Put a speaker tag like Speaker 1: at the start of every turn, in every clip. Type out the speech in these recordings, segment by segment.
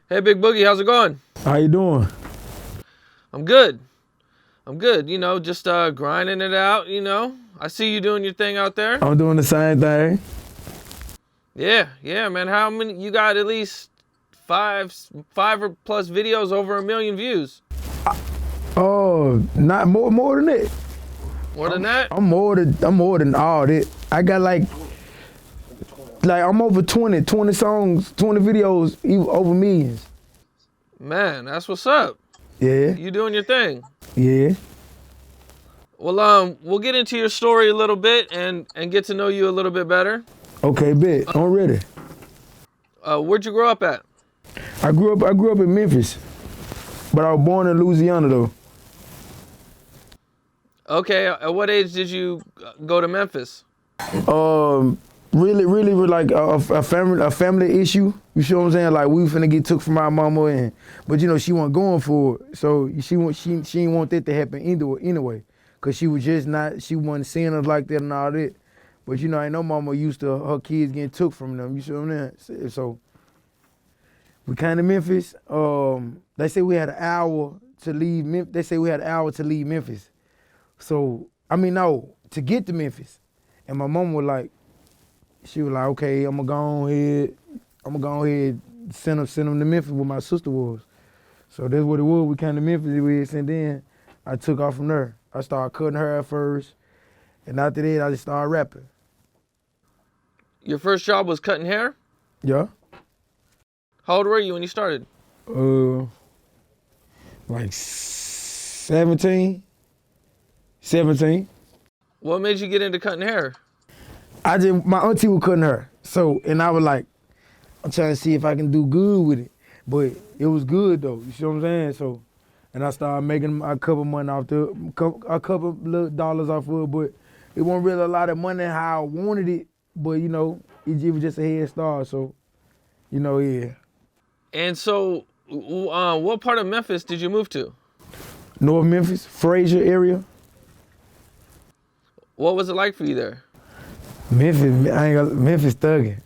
Speaker 1: Hey, Big Boogie, how's it going?
Speaker 2: How you doing?
Speaker 1: I'm good. I'm good. Just grinding it out. I see you doing your thing out there.
Speaker 2: I'm doing the same thing.
Speaker 1: Yeah, man. How many? You got at least five or plus videos over 1 million views.
Speaker 2: Oh, not more than that.
Speaker 1: More than that?
Speaker 2: I'm more than all that. I got like I'm over 20 songs, 20 videos, over millions.
Speaker 1: Man, that's what's up.
Speaker 2: Yeah.
Speaker 1: You doing your thing.
Speaker 2: Yeah.
Speaker 1: Well, we'll get into your story a little bit and get to know you a little bit better.
Speaker 2: Okay, bet. I'm ready.
Speaker 1: Where'd you grow up at?
Speaker 2: I grew up in Memphis, but I was born in Louisiana though.
Speaker 1: Okay. At what age did you go to Memphis?
Speaker 2: Really like a family issue. You see what I'm saying? Like we finna get took from our mama, but she wasn't going for it. So she didn't want that to happen anyway, cause she wasn't seeing us like that and all that. But I know mama used to her kids getting took from them. You see what I'm saying? So we came to Memphis. They say we had an hour to leave. They say we had an hour to leave Memphis. So no, to get to Memphis, and my mom was like. She was like, okay, I'm gonna go ahead, send them to Memphis where my sister was. So that's what it was. We came to Memphis with, and then I took off from there. I started cutting her at first, and after that, I just started rapping.
Speaker 1: Your first job was cutting hair?
Speaker 2: Yeah.
Speaker 1: How old were you when you started?
Speaker 2: Like 17.
Speaker 1: What made you get into cutting hair?
Speaker 2: My auntie was cutting her. So, and I was like, I'm trying to see if I can do good with it. But it was good though, you see what I'm saying? So, and I started making a couple money off a couple little dollars off of it, but it wasn't really a lot of money how I wanted it, but it was just a head start, so, yeah.
Speaker 1: And so, what part of Memphis did you move to?
Speaker 2: North Memphis, Fraser area.
Speaker 1: What was it like for you there?
Speaker 2: Memphis thugging.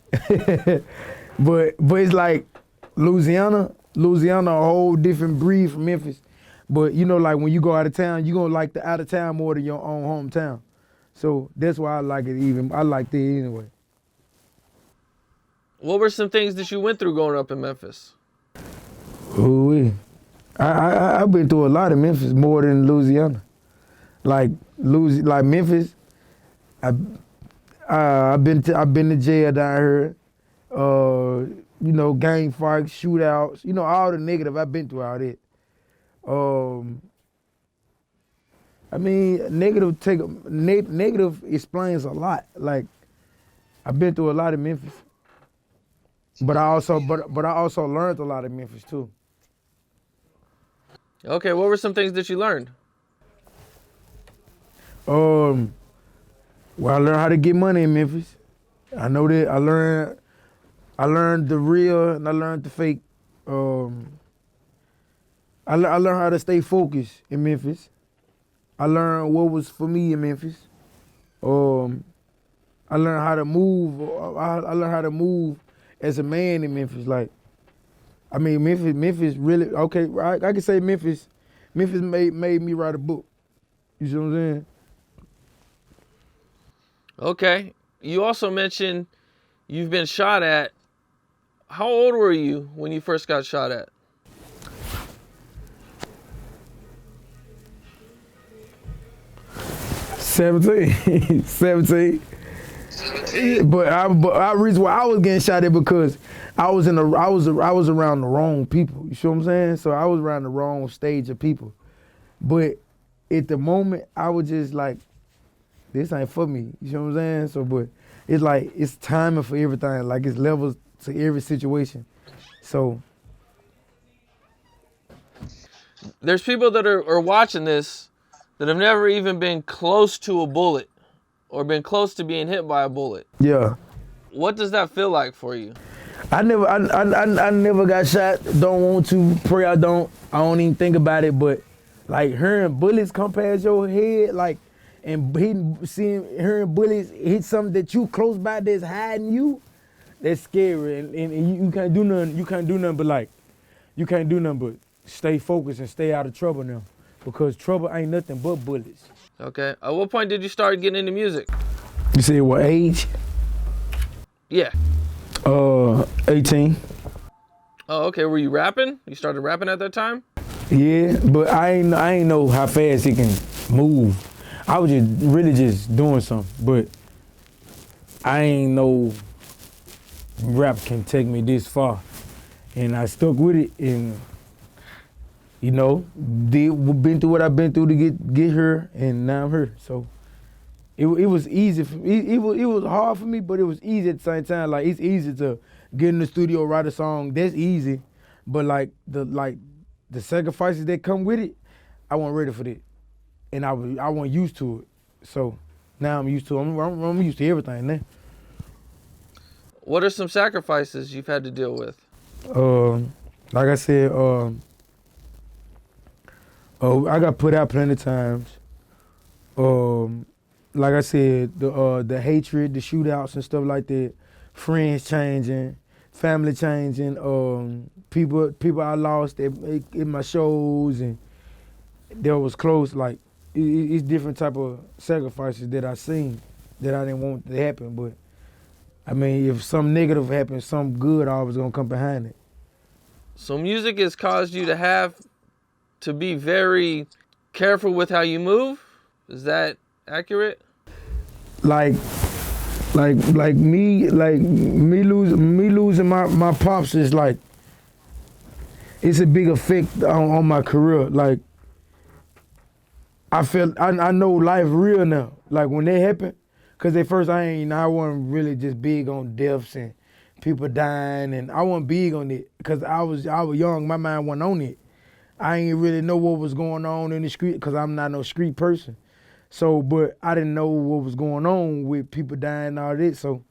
Speaker 2: but it's like Louisiana, a whole different breed from Memphis. But like when you go out of town, you're gonna like the out of town more than your own hometown. So that's why I like it I like that anyway.
Speaker 1: What were some things that you went through growing up in Memphis?
Speaker 2: Ooh, I've been through a lot in Memphis, more than Louisiana. Like Memphis, I've been to jail down here. Gang fights, shootouts. All the negative. I've been through all that. Negative explains a lot. Like I've been through a lot in Memphis, but I also learned a lot in Memphis too.
Speaker 1: Okay, what were some things that you learned?
Speaker 2: Well, I learned how to get money in Memphis. I know that. I learned the real and I learned the fake. I learned how to stay focused in Memphis. I learned what was for me in Memphis. I learned how to move. I learned how to move as a man in Memphis. Memphis really, okay, I can say Memphis made me write a book. You see what I'm saying?
Speaker 1: Okay. You also mentioned you've been shot at. How old were you when you first got shot at?
Speaker 2: 17. 17. But reason why I was getting shot at because I was around the wrong people. You see what I'm saying? So I was around the wrong stage of people. But at the moment, I was just like, this ain't for me. You see what I'm saying? So, but it's like, it's timing for everything. Like, it's levels to every situation. So.
Speaker 1: There's people that are watching this that have never even been close to a bullet or been close to being hit by a bullet.
Speaker 2: Yeah.
Speaker 1: What does that feel like for you?
Speaker 2: I never got shot. Don't want to. Pray I don't even think about it. But like hearing bullets come past your head, like, and hearing bullets hit something that you close by that's hiding you, that's scary. And you can't do nothing. You can't do nothing but like you can't do nothing but stay focused and stay out of trouble now, because trouble ain't nothing but bullets.
Speaker 1: Okay. At what point did you start getting into music?
Speaker 2: You said what age?
Speaker 1: Yeah.
Speaker 2: 18.
Speaker 1: Oh, okay. Were you rapping? You started rapping at that time?
Speaker 2: Yeah, but I ain't know how fast he can move. I was just doing something, but I ain't know rap can take me this far. And I stuck with it, and been through what I've been through to get here, and now I'm here. So it was easy for me. It was hard for me, but it was easy at the same time. Like, it's easy to get in the studio, write a song. That's easy, but the sacrifices that come with it, I wasn't ready for that, and I wasn't used to it. So now I'm used to it. I'm used to everything now.
Speaker 1: What are some sacrifices you've had to deal with?
Speaker 2: Like I said, I got put out plenty of times. Like I said, the hatred, the shootouts and stuff like that, friends changing, family changing, people I lost in my shows, and that was close. Like, it's different type of sacrifices that I seen that I didn't want to happen. But I mean, if some negative happens, some good always gonna come behind it.
Speaker 1: So music has caused you to have to be very careful with how you move? Is that accurate?
Speaker 2: Like me losing my pops is like, it's a big effect on my career. Like, I know life real now. Like, when that happened, cause at first I wasn't really just big on deaths and people dying, and I wasn't big on it cause I was young. My mind wasn't on it. I ain't really know what was going on in the street, cause I'm not no street person. So, but I didn't know what was going on with people dying and all that. So,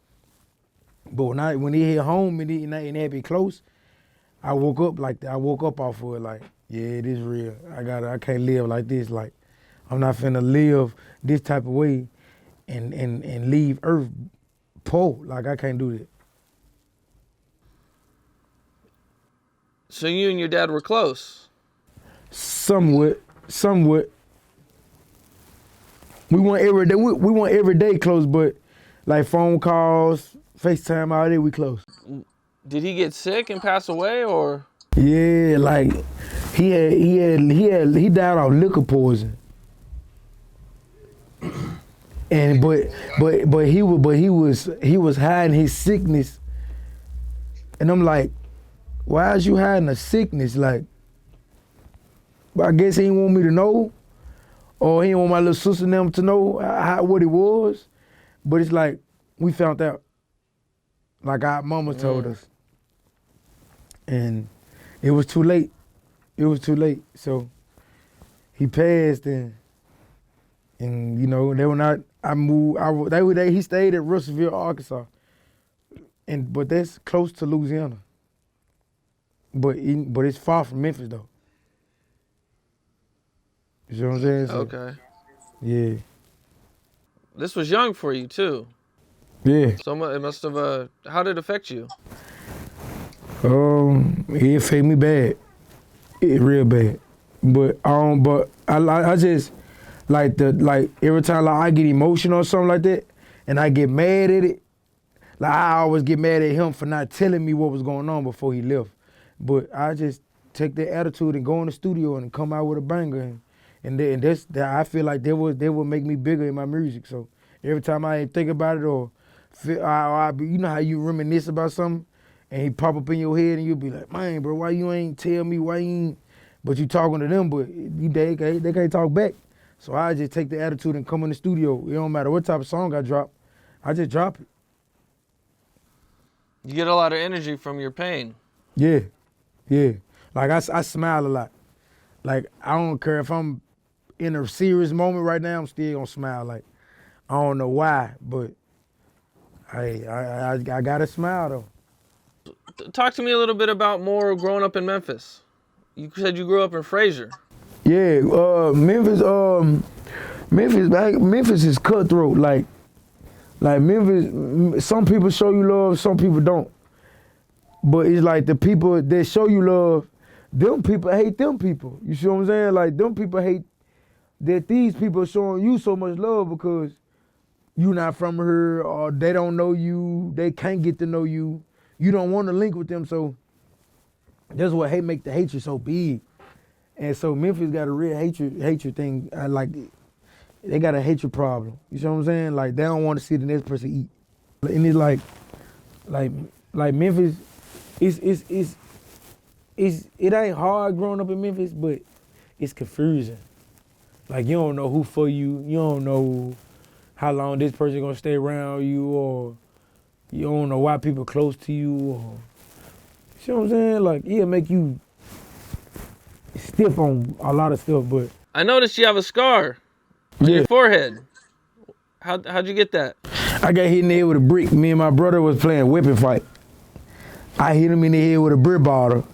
Speaker 2: but when he hit home and it had me close, I woke up like that. I woke up off of it like, yeah, it is real. I can't live like this. Like, I'm not finna live this type of way and leave Earth poor. Like, I can't do that.
Speaker 1: So you and your dad were close?
Speaker 2: Somewhat. We weren't every day close, but like phone calls, FaceTime, all that, we close.
Speaker 1: Did he get sick and pass away, or?
Speaker 2: Yeah, like he died off liquor poison. And but he was hiding his sickness. And I'm like, why is you hiding a sickness? Like, but I guess he didn't want me to know, or he didn't want my little sister and them to know what it was. But it's like, we found out. Like, our mama told us. And it was too late. So he passed, and they were not. I moved. He stayed at Russellville, Arkansas, but that's close to Louisiana. But it's far from Memphis though. You see what I'm saying? So,
Speaker 1: okay.
Speaker 2: Yeah.
Speaker 1: This was young for you too.
Speaker 2: Yeah.
Speaker 1: So it must have. How did it affect you?
Speaker 2: It affected me bad. It real bad. But I just like every time like I get emotional or something like that, and I get mad at it. Like, I always get mad at him for not telling me what was going on before he left. But I just take that attitude and go in the studio and come out with a banger, and that's I feel like they will make me bigger in my music. So every time I think about it, or feel, you know how you reminisce about something, and he pop up in your head, and you'll be like, man, bro, why you ain't tell me? Why you ain't? But you talking to them, but they can't talk back. So I just take the attitude and come in the studio. It don't matter what type of song I drop, I just drop it.
Speaker 1: You get a lot of energy from your pain.
Speaker 2: Yeah. Like, I smile a lot. Like, I don't care if I'm in a serious moment right now, I'm still gonna smile. Like, I don't know why, but I gotta smile though.
Speaker 1: Talk to me a little bit about more growing up in Memphis. You said you grew up in Fraser.
Speaker 2: Yeah, Memphis is cutthroat. Like Memphis, some people show you love, some people don't. But it's like the people that show you love, them people hate them people. You see what I'm saying? Like them people hate that these people are showing you so much love because you not from here or they don't know you, they can't get to know you. You don't want to link with them, so that's what make the hatred so big. And so Memphis got a real hatred thing. I like it. They got a hatred problem. You see what I'm saying? Like they don't want to see the next person eat. And it's like Memphis, it ain't hard growing up in Memphis, but it's confusing. Like you don't know who for you. You don't know how long this person gonna stay around you, or you don't know why people close to you, or you see what I'm saying? Like it'll make you stiff on a lot of stuff, but
Speaker 1: I noticed you have a scar on your forehead. How'd you get that?
Speaker 2: I got hit in the head with a brick. Me and my brother was playing a weapon fight. I hit him in the head with a brick bottle.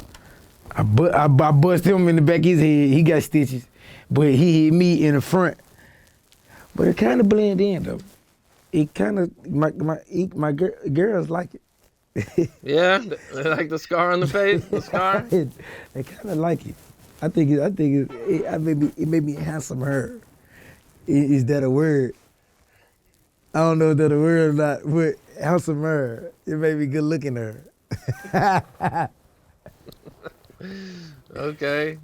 Speaker 2: I bust him in the back of his head. He got stitches, but he hit me in the front. But it kind of blend in though. It kind of my girls like it.
Speaker 1: Yeah, they like the scar on the face. The scar.
Speaker 2: They kind of like it. I think it made me handsome her. Is that a word? I don't know if that's a word or not, but handsome her. It made me good looking her.
Speaker 1: Okay.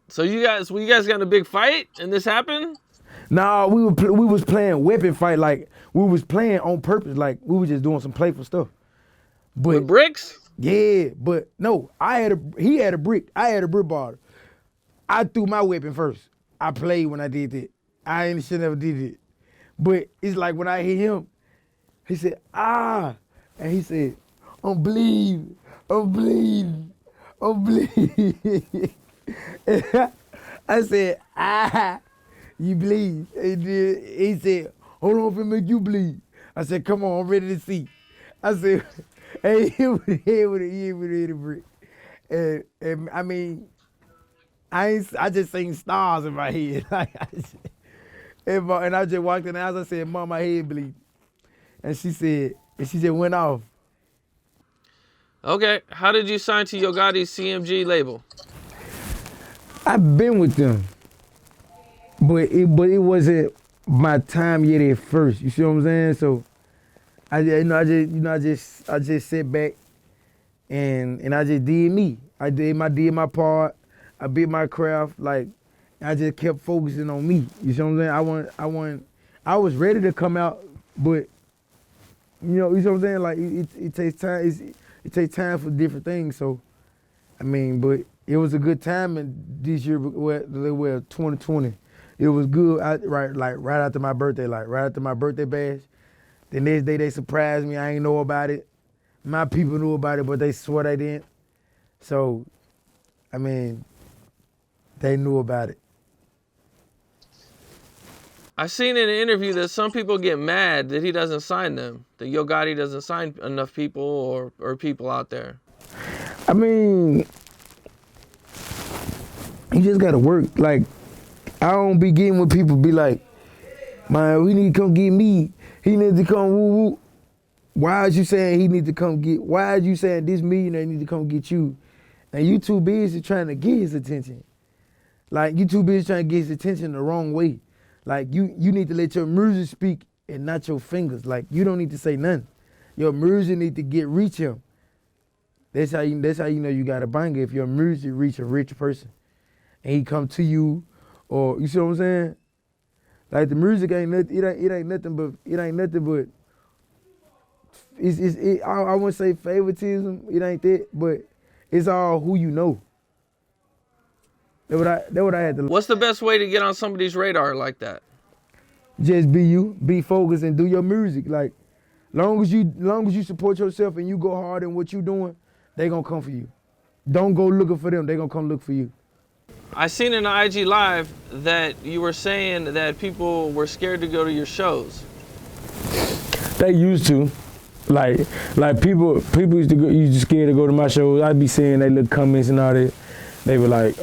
Speaker 1: So you guys got in a big fight and this happened?
Speaker 2: Nah, we was playing weapon fight, like we was playing on purpose, like we was just doing some playful stuff. But
Speaker 1: With bricks?
Speaker 2: yeah, but no, he had a brick, I had a brick bottle. I threw my weapon first. I played when I did that. I ain't should never did it. But it's like when I hit him, he said, ah, and he said, I'm bleeding. I said, ah, you bleed. He said, hold on, if it make you bleed. I said, come on, I'm ready to see. I said, hey, he would hit a brick. And I mean, I just seen stars in my head. And I just walked in the house, I said, Mom, my head bleeding. And she just went off.
Speaker 1: Okay, how did you sign to Yo Gotti's CMG label?
Speaker 2: I've been with them, but it wasn't my time yet at first. You see what I'm saying? So I just sat back and I just did me. I did my part. I did my craft. Like I just kept focusing on me. You see what I'm saying? I was ready to come out, but you know what I'm saying? Like it takes time. It takes time for different things. So I mean, but it was a good time this year. Well, 2020. It was good. Right after my birthday, right after my birthday bash. The next day they surprised me. I ain't know about it. My people knew about it, but they swore they didn't. So, I mean, they knew about it.
Speaker 1: I seen in an interview that some people get mad that he doesn't sign them. That Yo Gotti doesn't sign enough people or people out there.
Speaker 2: I mean, you just gotta work. Like, I don't be getting when people be like, man, we need to come get me. He needs to come woo woo. Why is you saying he need to come get, why is you saying this millionaire need to come get you? And you too busy trying to get his attention. Like, you too busy trying to get his attention the wrong way. Like, you need to let your music speak and not your fingers. Like, you don't need to say nothing. Your music need to reach him. That's how you know you got a banger, if your music reach a rich person. And he come to you, or, you see what I'm saying? Like, the music ain't nothing, it ain't nothing but, I wouldn't say favoritism, it ain't that, but it's all who you know. That's what I had to.
Speaker 1: What's the best way to get on somebody's radar like that?
Speaker 2: Just be you, be focused, and do your music. Like, long as you support yourself and you go hard in what you doing, they gonna come for you. Don't go looking for them, they gonna come look for you.
Speaker 1: I seen in the IG Live that you were saying that people were scared to go to your shows.
Speaker 2: They used to. Like people used to go, used to scared to go to my shows. I'd be seeing they little comments and all that. They were like,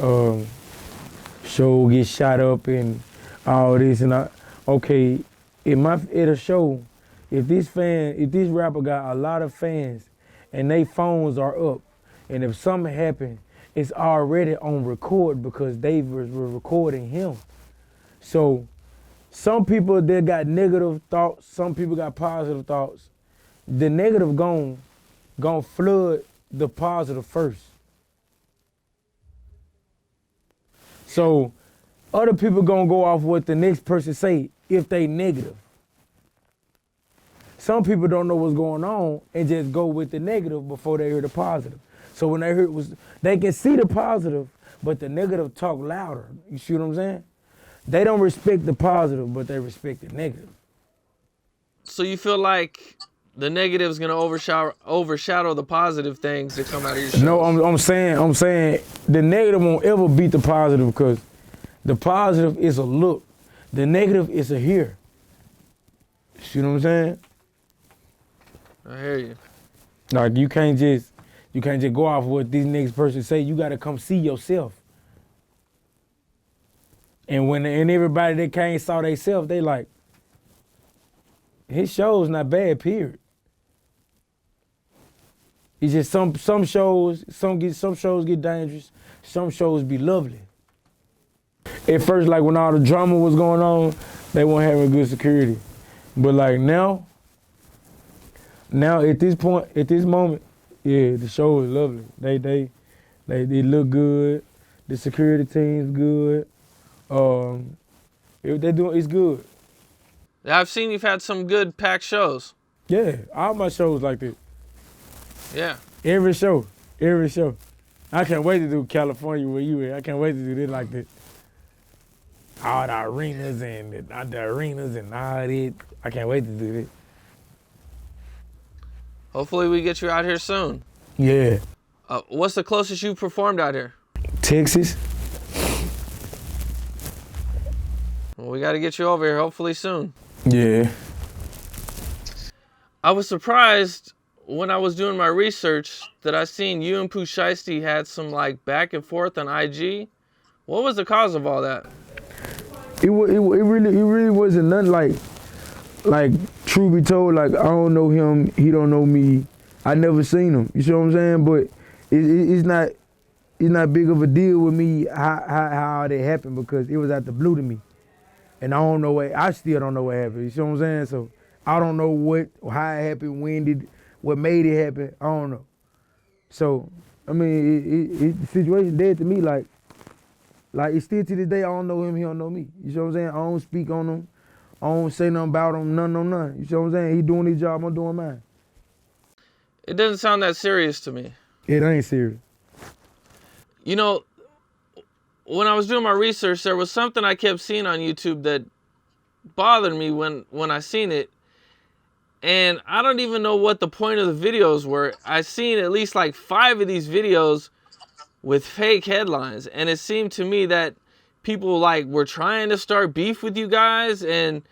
Speaker 2: show get shot up and all this and that. Okay, at a show, if this rapper got a lot of fans and they phones are up, and if something happened it's already on record because they were recording him. So some people they got negative thoughts, some people got positive thoughts. The negative gon' flood the positive first. So other people gonna go off what the next person say if they negative. Some people don't know what's going on and just go with the negative before they hear the positive. So when they hear they can see the positive, but the negative talk louder. You see what I'm saying? They don't respect the positive, but they respect the negative.
Speaker 1: So you feel like the negative is gonna overshadow the positive things that come out of your shows?
Speaker 2: No, I'm saying the negative won't ever beat the positive because the positive is a look. The negative is a hear. See what I'm saying?
Speaker 1: I hear you.
Speaker 2: Like you can't just go off what these next person say. You gotta come see yourself. And everybody that came saw themselves, they like, his show's not bad, period. It's just some shows get dangerous, some shows be lovely. At first, like when all the drama was going on, they weren't having good security. But like now at this moment, yeah, the show is lovely. They look good. The security team's good. It's good.
Speaker 1: I've seen you've had some good packed shows.
Speaker 2: Yeah, all my shows like that.
Speaker 1: Yeah.
Speaker 2: Every show. I can't wait to do California where you at. I can't wait to do this like that. All the arenas and all that. I can't wait to do this.
Speaker 1: Hopefully we get you out here soon.
Speaker 2: Yeah.
Speaker 1: What's the closest you performed out here?
Speaker 2: Texas.
Speaker 1: Well, we got to get you over here hopefully soon.
Speaker 2: Yeah.
Speaker 1: I was surprised when I was doing my research that I seen you and Pooh Shiesty had some like back and forth on IG. What was the cause of all that?
Speaker 2: It really wasn't nothing like true be told, like I don't know him, he don't know me. I never seen him. You see what I'm saying? But it's not big of a deal with me how that happened because it was out the blue to me. And I still don't know what happened. You see what I'm saying? So I don't know how it happened, what made it happen. I don't know. So, I mean, the situation dead to me, like it's still to this day, I don't know him, he don't know me. You see what I'm saying? I don't speak on him. I don't say nothing about him, none. You see what I'm saying? He doing his job, I'm doing mine.
Speaker 1: It doesn't sound that serious to me.
Speaker 2: It ain't serious.
Speaker 1: You know, when I was doing my research, there was something I kept seeing on YouTube that bothered me when I seen it. And I don't even know what the point of the videos were. I seen at least like 5 of these videos with fake headlines. And it seemed to me that people like were trying to start beef with you guys. And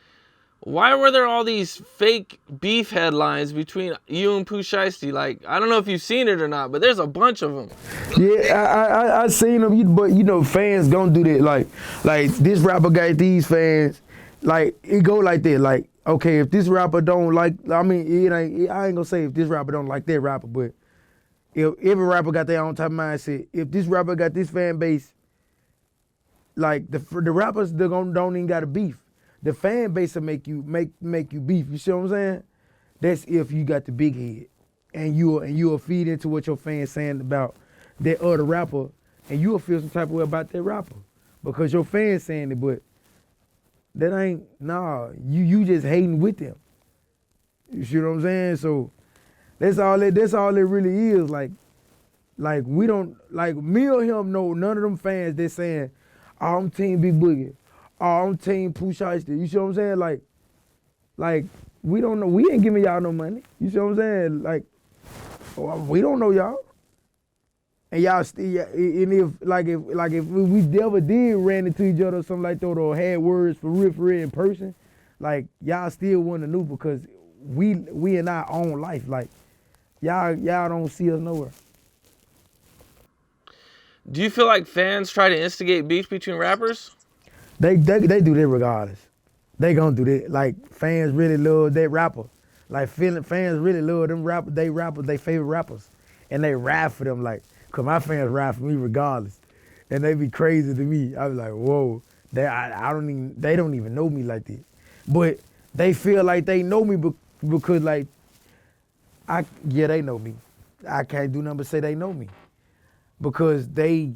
Speaker 1: why were there all these fake beef headlines between you and Pooh Shiesty? Like, I don't know if you've seen it or not, but there's a bunch of them.
Speaker 2: Yeah, I seen them, but you know, fans gonna do that. Like this rapper got these fans. Like, it go like that. Like, okay, if this rapper don't like, I mean, I ain't gonna say if this rapper don't like that rapper, but if every rapper got their own type of mindset, if this rapper got this fan base, like the rappers don't even got a beef. The fan base will make you beef. You see what I'm saying? That's if you got the big head, and you'll feed into what your fans saying about that other rapper, and you'll feel some type of way about that rapper because your fans saying it, but that ain't you just hating with them. You see what I'm saying? So that's all it really is. Like we don't, like me or him know none of them fans that saying, oh, I'm team Big Boogie. Oh, I'm team Pooh Shiesty. You see what I'm saying? Like we don't know. We ain't giving y'all no money. You see what I'm saying? Like, we don't know y'all. And y'all still, and if we never did ran into each other or something like that, or had words for real in person, like y'all still wouldn't have knew because we in our own life. Like y'all don't see us nowhere.
Speaker 1: Do you feel like fans try to instigate beef between rappers?
Speaker 2: They do that regardless. They gonna do that. Like fans really love that rapper. Like fans really love them rappers. They favorite rappers, and they rap for them. Like Cause my fans ride for me regardless. And they be crazy to me. I be like, whoa. They don't even know me like that. But they feel like they know me because like, they know me. I can't do nothing but say they know me. Because they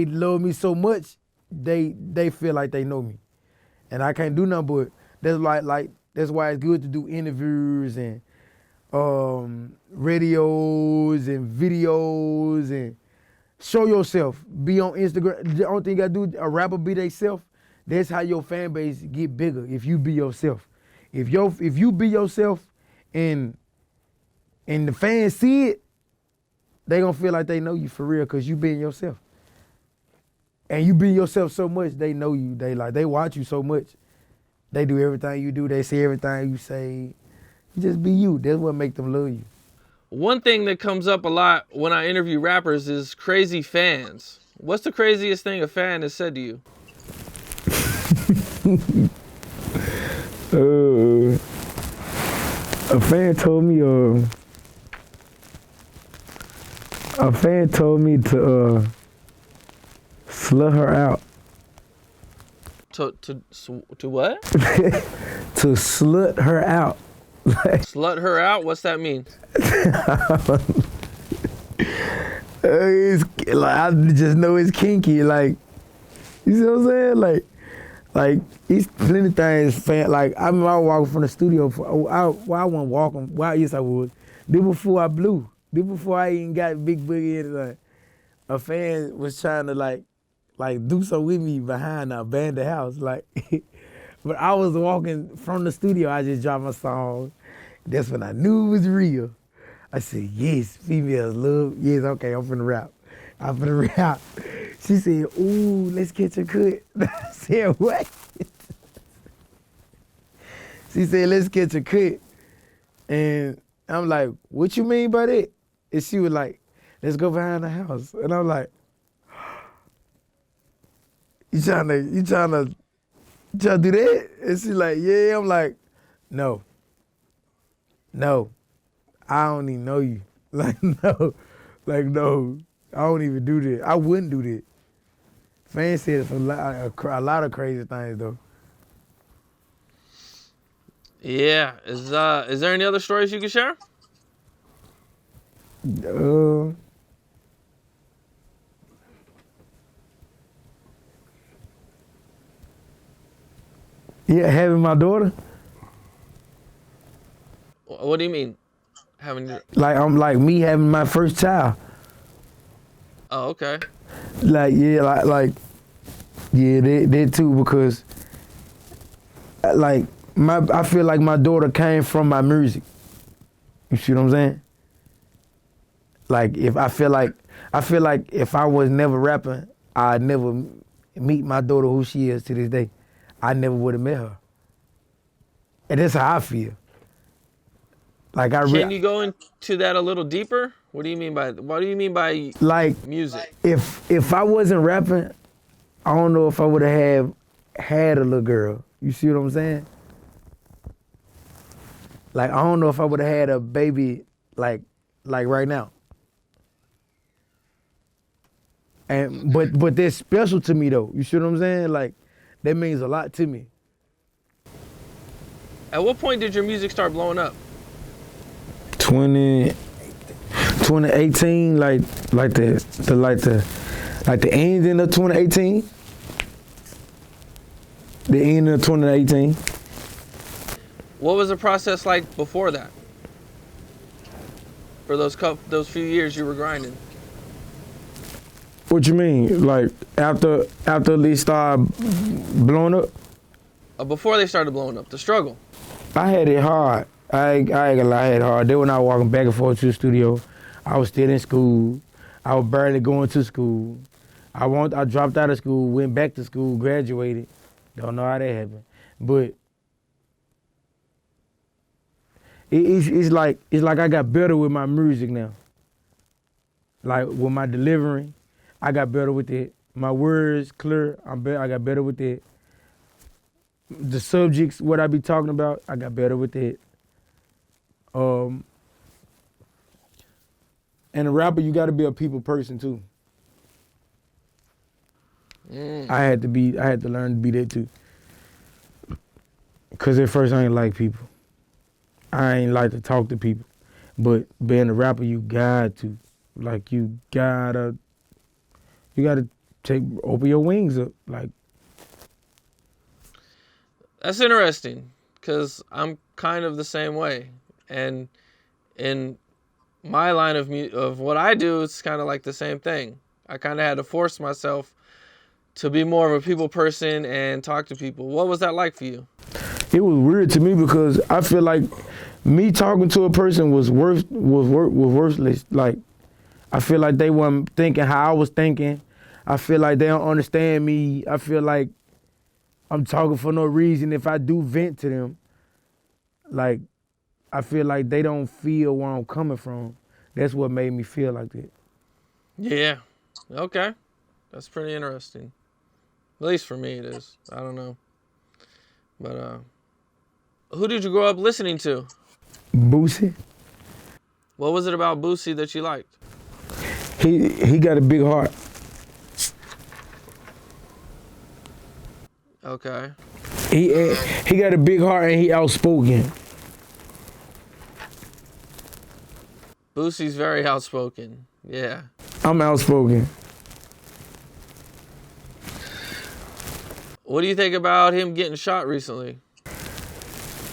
Speaker 2: love me so much, they feel like they know me. And I can't do nothing but that's why it's good to do interviews and radios and videos and show yourself. Be on Instagram. The only thing you gotta do, a rapper be theyself. That's how your fan base get bigger. If you be yourself, if you be yourself, and the fans see it, they gonna feel like they know you for real because you being yourself. And you be yourself so much, they know you. They watch you so much. They do everything you do. They say everything you say. You just be you. That's what make them love you.
Speaker 1: One thing that comes up a lot when I interview rappers is crazy fans. What's the craziest thing a fan has said to you?
Speaker 2: A fan told me to slut her out.
Speaker 1: To what?
Speaker 2: To slut her out.
Speaker 1: Slut her out? What's that mean?
Speaker 2: It's like, I just know it's kinky. Like, you see what I'm saying? Like it's plenty of things. Like I remember I was walking from the studio. I wasn't walking. Well, yes I was. This before I blew. This before I even got Big Boogie in. Like, a fan was trying to like do something with me behind the abandoned house. Like, but I was walking from the studio. I just dropped my song. That's when I knew it was real. I said, yes, females love. Yes, okay, I'm finna rap. She said, ooh, let's get your cut. I said, what? She said, let's get your cut. And I'm like, what you mean by that? And she was like, let's go behind the house. And I'm like, you trying to do that? And she like, yeah. I'm like, no, I don't even know you. No, I don't even do that. I wouldn't do that. Fans said a lot of crazy things though.
Speaker 1: Yeah. Is there any other stories you can share?
Speaker 2: Yeah, having my daughter.
Speaker 1: What do you mean?
Speaker 2: Like me having my first child.
Speaker 1: Oh, okay.
Speaker 2: That too, because I feel like my daughter came from my music. You see what I'm saying? Like I feel like if I was never rapping, I'd never meet my daughter who she is to this day. I never would have met her. And that's how I feel. Like
Speaker 1: Can you go into that a little deeper? What do you mean by
Speaker 2: like
Speaker 1: music?
Speaker 2: If I wasn't rapping, I don't know if I would have had a little girl. You see what I'm saying? Like I don't know if I would have had a baby like right now. And but that's special to me though. You see what I'm saying? Like that means a lot to me.
Speaker 1: At what point did your music start blowing up?
Speaker 2: 2018, like the ending of 2018. The end of 2018.
Speaker 1: What was the process like before that? For those few years you were grinding.
Speaker 2: What you mean? Like after they started blowing up?
Speaker 1: Before they started blowing up, the struggle.
Speaker 2: I had it hard. I ain't gonna lie, I had it hard. Then when I was walking back and forth to the studio, I was still in school. I was barely going to school. I dropped out of school, went back to school, graduated. Don't know how that happened. But it's like I got better with my music now. Like with my delivery, I got better with it. My words clear, I got better with it. The subjects, what I be talking about, I got better with it. And a rapper, you got to be a people person too.
Speaker 1: Mm.
Speaker 2: I had to learn to be that too. Cause at first I ain't like people. I ain't like to talk to people. But being a rapper, you got to. Like you gotta open your wings up. Like,
Speaker 1: That's interesting, because I'm kind of the same way. And in my line of what I do, it's kind of like the same thing. I kind of had to force myself to be more of a people person and talk to people. What was that like for you?
Speaker 2: it was weird to me because I feel like me talking to a person was worthless. Like, I feel like they weren't thinking how I was thinking. I feel like they don't understand me. I feel like I'm talking for no reason. If I do vent to them, like, I feel like they don't feel where I'm coming from. That's what made me feel like that.
Speaker 1: Yeah. Okay. That's pretty interesting. At least for me it is. I don't know. But who did you grow up listening to?
Speaker 2: Boosie,
Speaker 1: What was it about Boosie that you liked?
Speaker 2: he got a big heart.
Speaker 1: Okay.
Speaker 2: He got a big heart and he outspoken.
Speaker 1: Boosie's very outspoken. Yeah.
Speaker 2: I'm outspoken.
Speaker 1: What do you think about him getting shot recently?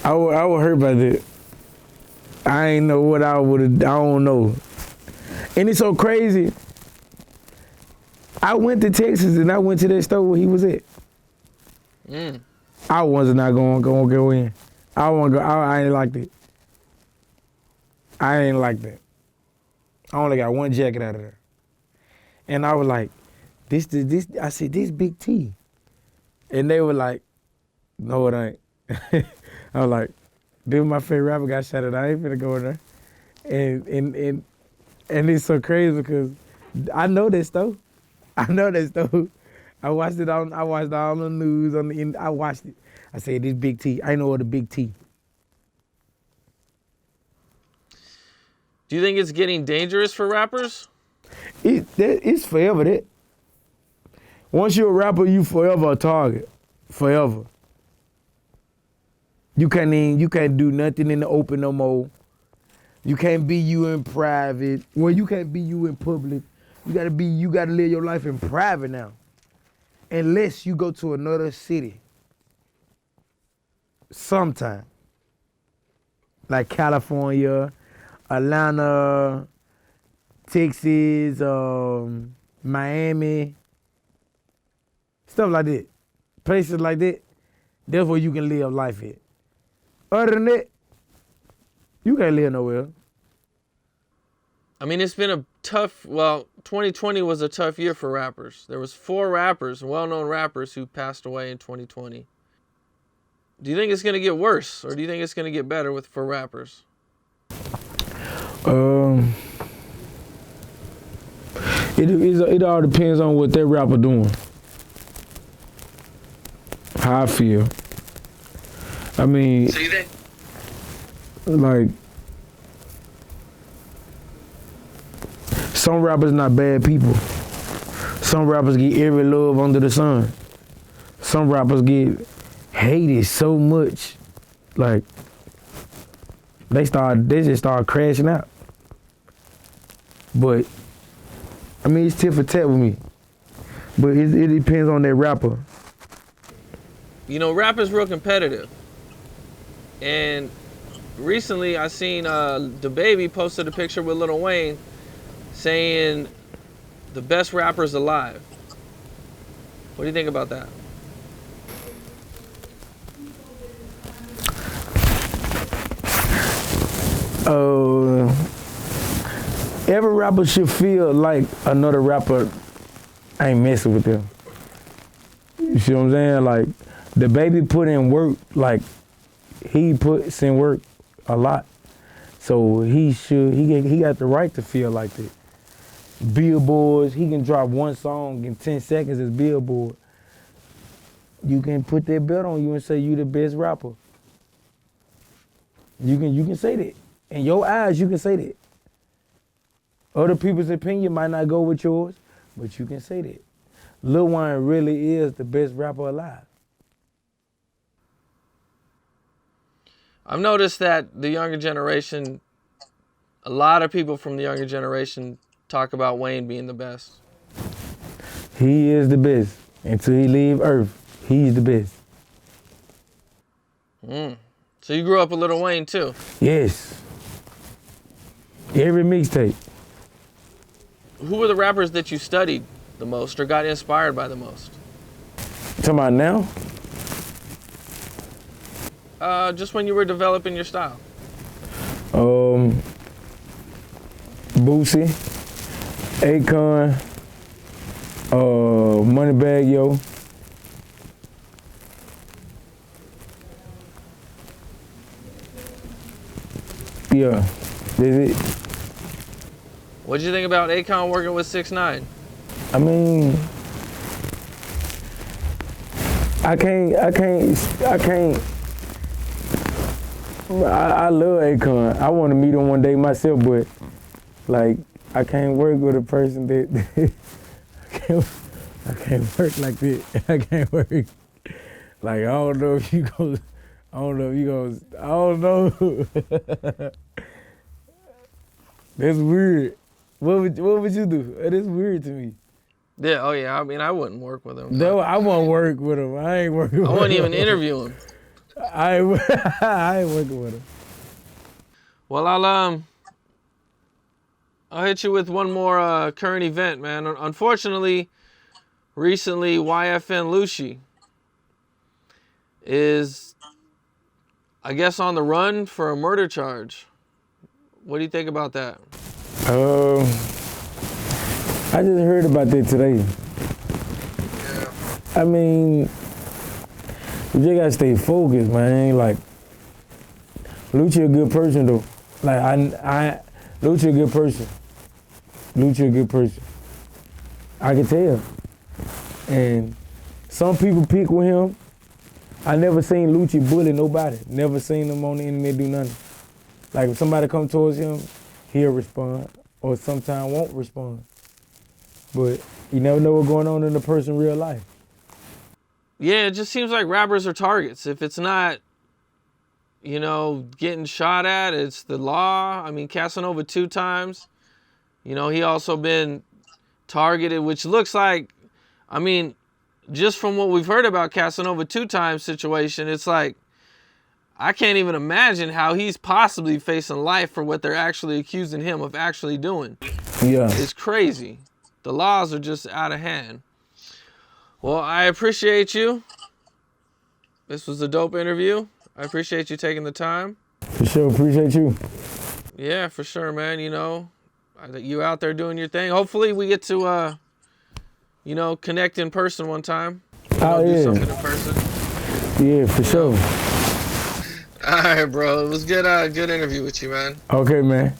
Speaker 2: I would hurt by that. I ain't know what I would have. I don't know. And it's so crazy. I went to Texas and I went to that store where he was at.
Speaker 1: Mm.
Speaker 2: I was not going to go in. I want to go. I ain't like that. I ain't like that. I only got one jacket out of there. And I was like, this. I said, this Big T. And they were like, no, it ain't. I was like, this my favorite rapper got shot at. I ain't finna go in there. And it's so crazy because I know that stuff. I know that stuff. I watched it on the news I watched it. I said, this Big T. I know what a Big T.
Speaker 1: Do you think it's getting dangerous for rappers?
Speaker 2: It's forever that. Once you're a rapper, you forever a target. Forever. You can't do nothing in the open no more. You can't be you in private. Well, you can't be you in public. You gotta live your life in private now. Unless you go to another city. Sometime. Like California, Atlanta, Texas, Miami. Stuff like that. Places like that. That's where you can live life at. Other than that, you can't live nowhere.
Speaker 1: I mean, it's been a tough, 2020 was a tough year for rappers. There was 4 rappers, well-known rappers, who passed away in 2020. Do you think it's going to get worse, or do you think it's going to get better for rappers?
Speaker 2: It all depends on what that rapper doing. How I feel. I mean,
Speaker 1: So you think?
Speaker 2: like, some rappers not bad people. Some rappers get every love under the sun. Some rappers get hated so much, like they just start crashing out. But I mean, it's tit for tat with me. But it depends on that rapper.
Speaker 1: You know, rap is real competitive. And recently I seen DaBaby posted a picture with Lil Wayne saying the best rappers alive. What do you think about that?
Speaker 2: Every rapper should feel like another rapper ain't messing with them. You see what I'm saying? Like, DaBaby put in work, like, he puts in work a lot. So he got the right to feel like that. Billboards, he can drop one song in 10 seconds as Billboard. You can put that belt on you and say you the best rapper. You can say that. In your eyes, you can say that. Other people's opinion might not go with yours, but you can say that. Lil Wayne really is the best rapper alive.
Speaker 1: I've noticed that the younger generation, a lot of people from the younger generation talk about Wayne being the best.
Speaker 2: He is the best. Until he leave Earth, he's the best.
Speaker 1: So you grew up with Lil Wayne too?
Speaker 2: Yes. Every mixtape.
Speaker 1: Who were the rappers that you studied the most or got inspired by the most?
Speaker 2: Talking about now?
Speaker 1: Just when you were developing your style.
Speaker 2: Boosie, Akon, Moneybagg Yo. Yeah, that's it.
Speaker 1: What'd you think about Akon working with 6ix9ine?
Speaker 2: I mean, I love Akon. I want to meet him one day myself, but like, I can't work with a person that I can't work like that. I can't work. Like, I don't know if you go. I don't know. That's weird. What would you do? That's weird to me.
Speaker 1: Yeah, oh yeah, I mean, I wouldn't work with him.
Speaker 2: No, I won't work with him. I ain't working with him.
Speaker 1: I wouldn't even interview him.
Speaker 2: I ain't working with him.
Speaker 1: Well, I'll hit you with one more current event, man. Unfortunately, recently, YFN Lucci is, I guess, on the run for a murder charge. What do you think about that?
Speaker 2: I just heard about that today.
Speaker 1: Yeah.
Speaker 2: I mean, you just gotta stay focused, man. Like, Lucci a good person though. Like, Lucci a good person. Lucci a good person. I can tell. And some people pick with him. I never seen Lucci bully nobody. Never seen him on the internet do nothing. Like, if somebody come towards him, he'll respond, or sometimes won't respond. But you never know what's going on in the person's real life.
Speaker 1: Yeah, it just seems like rappers are targets. If it's not, getting shot at, it's the law. I mean, Casanova 2 times. He also been targeted, which looks like, I mean, just from what we've heard about Casanova 2 times situation, it's like, I can't even imagine how he's possibly facing life for what they're actually accusing him of actually doing.
Speaker 2: Yeah.
Speaker 1: It's crazy. The laws are just out of hand. Well, I appreciate you. This was a dope interview. I appreciate you taking the time.
Speaker 2: For sure, appreciate you.
Speaker 1: Yeah, for sure, man. You out there doing your thing. Hopefully we get to, connect in person one time. Do something in person.
Speaker 2: Yeah, for sure.
Speaker 1: All right, bro. It was good interview with you, man.
Speaker 2: Okay, man.